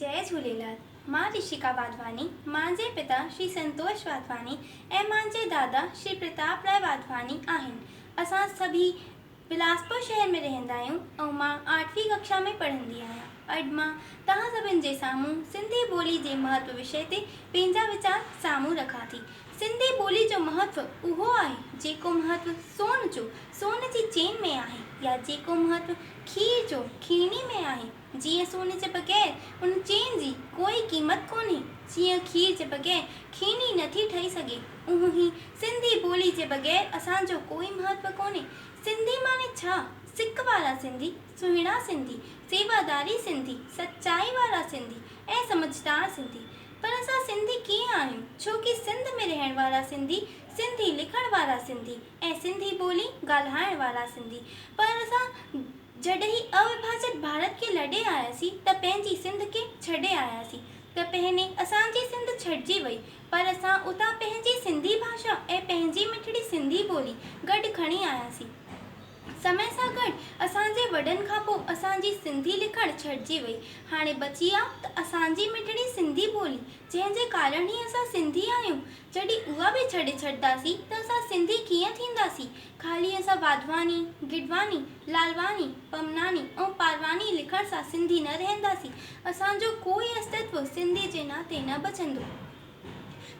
जय झूलेलाल। मां ऋषिका वाधवानी, मांजे पिता श्री संतोष वाधवानी ऐं मांजे दादा श्री प्रताप राय वाधवानी आहिनि। असां सभी बिलासपुर शहर में रहंदा आहियूं ऐं मां 8वीं कक्षा में पढ़ंदी आहियां। अॼु मां तव्हां सभिनि जे साम्हूं सिंधी ॿोली जे महत्व विषय ते पंहिंजा वीचार साम्हूं रखां थी। सिंधी ॿोली जो महत्व उहो आहे जेको महत्व सोन जी चेन में आहे, या जेको महत्व खीर जो खीरनी में आहे। जीअं सोन जे बग़ैर उन चेन जी कोई क़ीमत कोन्हे, जीअं खीर जे बग़ैर खीरनी नथी ठही सघे, उहो ई सिंधी ॿोली जे बग़ैर असांजो कोई महत्व कोन्हे। सिंधी माने छा? सिक वारा सिंधी, सुहिणा सिंधी, सेवादारी सिंधी, सच्चाई वारा सिंधी ऐं समझदार सिंधी। पर असां सिंधी कीअं आहियूं? छो कि सिंध में रहण वारा सिंधी, सिंधी लिखण वारा सिंधी ऐं सिंधी ॿोली ॻाल्हाइण वारा सिंधी। पर असां जॾहिं अविभाजित भारत खे लॾे आयासीं त पंहिंजी सिंध खे छॾे आयासीं। त पहिरीं असांजी सिंध छॾिजी वई, पर असां उतां पंहिंजी सिंधी भाषा ऐं पंहिंजी मिठड़ी सिंधी ॿोली गॾु खणी आयासीं। समय सां गॾु असांजे वॾनि खां पोइ असांजी सिंधी लिखण छॾिजी वई। हाणे बची आहे त असांजी मिठड़ी सिंधी ॿोली, जंहिंजे कारण ई असां सिंधी आहियूं। जॾहिं उहा बि छॾे छॾंदासीं त असां सिंधी कीअं थींदासीं? ख़ाली असां वाधवानी, गिडवानी, लालवानी, पमनानी ऐं पारवानी लिखण सां सिंधी न रहंदासीं। असांजो कोई अस्तित्व सिंधी जे नाते न बचंदो,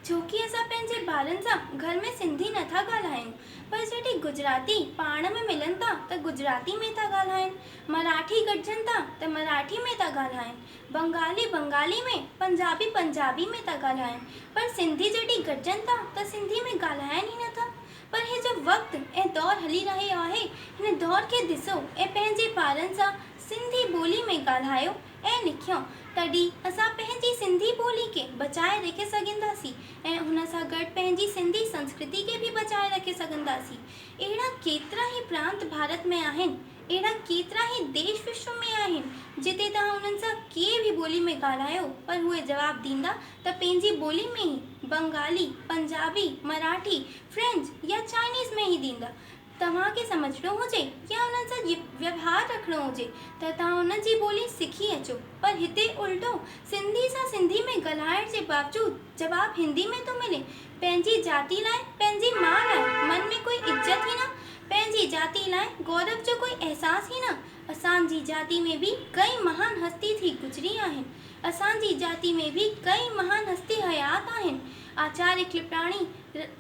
छो कि असां पंहिंजे ॿारनि सां घर में सिंधी नथा ॻाल्हायूं। पर जॾहिं गुजराती पाण में मिलनि था त गुजराती में था ॻाल्हाइनि, मराठी गॾिजनि था त मराठी में था ॻाल्हाइनि, बंगाली बंगाली में, पंजाबी पंजाबी में था ॻाल्हाइनि। पर सिंधी जॾहिं गॾिजनि था त सिंधी में ॻाल्हाइनि ई नथा। पर हे जो वक़्तु ऐं दौरु हली रहियो आहे, हिन दौर खे ॾिसो ऐं पंहिंजे ॿारनि सां सिंधी ॿोली में ॻाल्हायो ऐं लिखियो। तॾहिं असां पंहिंजी सिंधी ॿोली खे बचाए रखे सघंदासीं ऐं हुन सां गॾु पंहिंजी सिंधी संस्कृति खे बि बचाए रखे सघंदासीं। अहिड़ा केतिरा ई प्रांत भारत में आहिनि, अहिड़ा केतिरा ई देश विश्व में आहिनि जिते तव्हां उन्हनि सां कंहिं बि ॿोली में ॻाल्हायो पर उहे जवाबु ॾींदा त पंहिंजी ॿोली में ई, बंगाली, पंजाबी, मराठी, फ्रेंच या चाइनीज़ में ई ॾींदा। तव्हांखे सम्झणो हुजे या उन्हनि सां व्यवहार रखिणो हुजे त तव्हां उन्हनि जी ॿोली सिखी अचो। पर हिते उल्टो सिंधी सां सिंधी में ॻाल्हाइण जे बावजूदि जवाबु हिंदी में थो मिले। पंहिंजी जाति लाइ, पंहिंजी माउ लाइ मन में कोई इज़त ई न, पंहिंजी जाति लाइ गौरव जो कोई अहसास ई न। असांजी जाति में बि कई महान हस्ती थी गुज़री आहिनि, असांजी जाति में बि कई महान हस्ती हयात आहिनि। आचार्य कृपलानी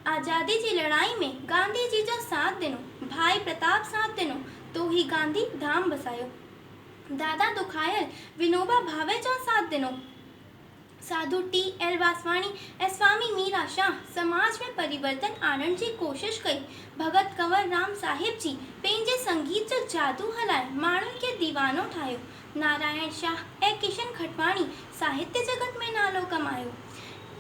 आज़ादी जी लड़ाई में गांधी जी जो साथ ॾिनो, भाई प्रताप साथ ॾिनो, तो ही गांधी धाम बसायो। दादा दुखायल विनोबा भावे जो साथ ॾिनो। साधु T.L. वासवाणी ऐं स्वामी मीरा शाह समाज में परिवर्तन आणण जी कोशिश कई। भगत कंवर राम साहिब जी पंहिंजे संगीत जो जादू हलाए माण्हुनि खे दीवानो ठाहियो। नारायण शाह ऐं किशन खटवाणी साहित्य जगत में नालो कमायो।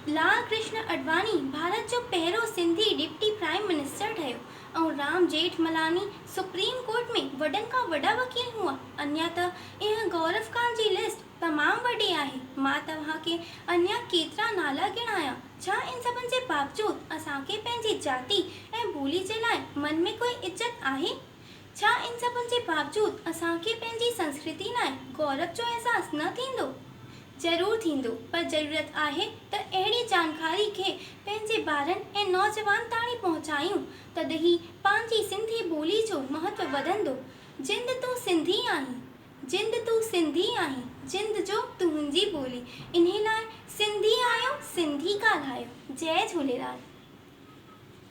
लाल कृष्ण अडवाणी भारत जो पहिरों सिंधी डिप्टी प्राइम मिनिस्टर ठहियो ऐं राम जेठमलानी सुप्रीम कोर्ट में वॾनि खां वॾा वकील हुआ। अञा त इहा गौरव खान जी लिस्ट तमामु वॾी आहे। मां तव्हांखे अञा केतिरा नाला गिणायां। छा इन सभिनि जे बावजूदि असांखे पंहिंजी जाति ऐं ॿोली जे लाइ मन में कोई इज़त आहे? छा इन सभिनि जे बावजूदि असांखे पंहिंजी संस्कृति लाइ गौरव जो अहसासु न थींदो? ज़रूरु थींदो, पर ज़रूरत आहे त अहिड़ी जानकारी खे पंहिंजे ॿारनि ऐं नौजवान ताणी पहुचायूं, तॾहिं पंहिंजी सिंधी ॿोली जो महत्व वधंदो। जिंद तूं सिंधी आहीं, जिंद तूं सिंधी आहीं, जिंद जो तुंहिंजी ॿोली। इन्हे लाइ सिंधी आहियो, सिंधी ॻाल्हायो। जय झूलेलाल।